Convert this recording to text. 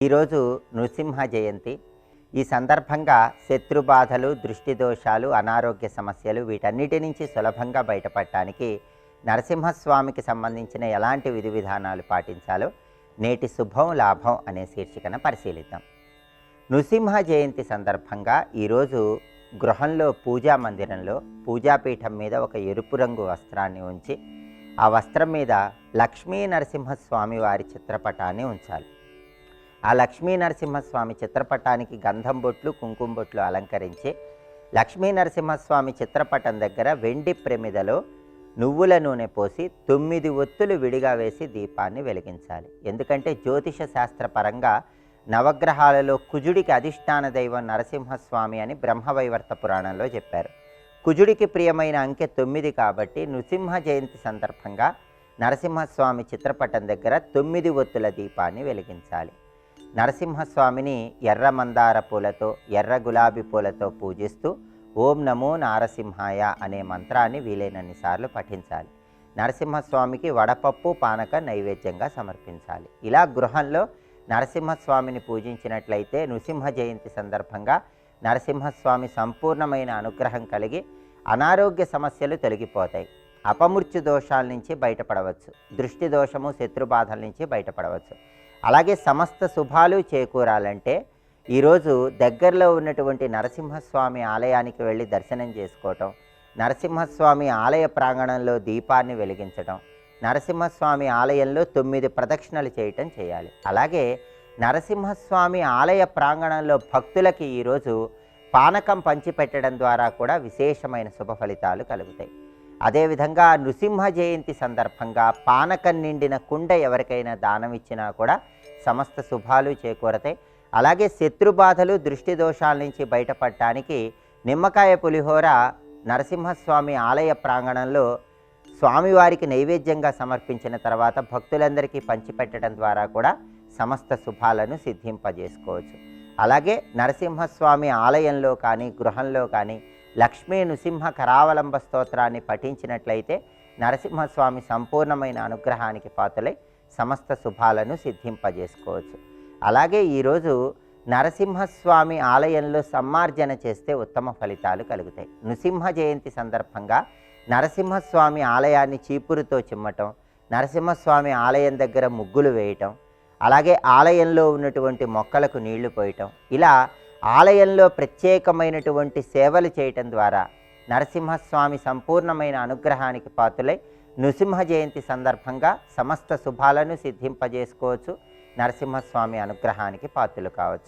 ఈరోజు నృసింహ జయంతి. ఈ సందర్భంగా శత్రుబాధలు, దృష్టి దోషాలు, అనారోగ్య సమస్యలు వీటన్నిటి నుంచి సులభంగా బయటపడటానికి నరసింహస్వామికి సంబంధించిన ఎలాంటి విధి విధానాలు పాటించాలో నేటి శుభం లాభం అనే శీర్షికన పరిశీలిద్దాం. నృసింహ జయంతి సందర్భంగా ఈరోజు గృహంలో పూజా మందిరంలో పూజాపీఠం మీద ఒక ఎరుపు రంగు వస్త్రాన్ని ఉంచి ఆ వస్త్రం మీద లక్ష్మీ నరసింహస్వామి వారి చిత్రపటాన్ని ఉంచాలి. ఆ లక్ష్మీ నరసింహస్వామి చిత్రపటానికి గంధం బొట్లు, కుంకుమ బొట్లు అలంకరించి లక్ష్మీ నరసింహస్వామి చిత్రపటం దగ్గర వెండి ప్రమిదలో నువ్వుల నూనె పోసి 9 ఒత్తులు విడిగా వేసి దీపాన్ని వెలిగించాలి. ఎందుకంటే జ్యోతిష శాస్త్రపరంగా నవగ్రహాలలో కుజుడికి అధిష్టాన దైవం నరసింహస్వామి అని బ్రహ్మవైవర్త పురాణంలో చెప్పారు. కుజుడికి ప్రియమైన అంకె 9 కాబట్టి నృసింహ జయంతి సందర్భంగా నరసింహస్వామి చిత్రపటం దగ్గర 9 ఒత్తుల దీపాన్ని వెలిగించాలి. నరసింహస్వామిని ఎర్ర మందార పూలతో, ఎర్ర గులాబీ పూలతో పూజిస్తూ ఓం నమో నారసింహాయ అనే మంత్రాన్ని వీలైనన్ని సార్లు పఠించాలి. నరసింహస్వామికి వడపప్పు, పానక నైవేద్యంగా సమర్పించాలి. ఇలా గృహంలో నరసింహస్వామిని పూజించినట్లయితే నృసింహ జయంతి సందర్భంగా నరసింహస్వామి సంపూర్ణమైన అనుగ్రహం కలిగి అనారోగ్య సమస్యలు తొలగిపోతాయి. అపమృత్యు దోషాల నుంచి బయటపడవచ్చు. దృష్టి దోషము, శత్రుబాధల నుంచి బయటపడవచ్చు. అలాగే సమస్త శుభాలు చేకూరాలంటే ఈరోజు దగ్గరలో ఉన్నటువంటి నరసింహస్వామి ఆలయానికి వెళ్ళి దర్శనం చేసుకోవటం, నరసింహస్వామి ఆలయ ప్రాంగణంలో దీపాన్ని వెలిగించటం, నరసింహస్వామి ఆలయంలో 9 ప్రదక్షిణలు చేయాలి. అలాగే నరసింహస్వామి ఆలయ ప్రాంగణంలో భక్తులకి ఈరోజు పానకం పంచిపెట్టడం ద్వారా కూడా విశేషమైన శుభ ఫలితాలు కలుగుతాయి. అదేవిధంగా నృసింహ జయంతి సందర్భంగా పానకం నిండిన కుండ ఎవరికైనా దానం ఇచ్చినా కూడా సమస్త శుభాలు చేకూరతాయి. అలాగే శత్రుబాధలు, దృష్టి దోషాల నుంచి బయటపడటానికి నిమ్మకాయ పులిహోర నరసింహస్వామి ఆలయ ప్రాంగణంలో స్వామివారికి నైవేద్యంగా సమర్పించిన తర్వాత భక్తులందరికీ పంచిపెట్టడం ద్వారా కూడా సమస్త శుభాలను సిద్ధింపజేసుకోవచ్చు. అలాగే నరసింహస్వామి ఆలయంలో కానీ గృహంలో కానీ లక్ష్మీ నృసింహ కరావలంబ స్తోత్రాన్ని పఠించినట్లయితే నరసింహస్వామి సంపూర్ణమైన అనుగ్రహానికి పాత్రలై సమస్త శుభాలను సిద్ధింపజేసుకోవచ్చు. అలాగే ఈరోజు నరసింహస్వామి ఆలయంలో సమ్మార్జన చేస్తే ఉత్తమ ఫలితాలు కలుగుతాయి. నృసింహ జయంతి సందర్భంగా నరసింహస్వామి ఆలయాన్ని చీపురుతో చిమ్మటం, నరసింహస్వామి ఆలయం దగ్గర ముగ్గులు వేయటం, అలాగే ఆలయంలో ఉన్నటువంటి మొక్కలకు నీళ్లు పోయటం, ఇలా ఆలయంలో ప్రత్యేకమైనటువంటి సేవలు చేయటం ద్వారా నరసింహస్వామి సంపూర్ణమైన అనుగ్రహానికి పాత్రులై నృసింహ జయంతి సందర్భంగా సమస్త శుభాలను సిద్ధింపజేసుకోవచ్చు. నరసింహస్వామి అనుగ్రహానికి పాత్రులు కావచ్చు.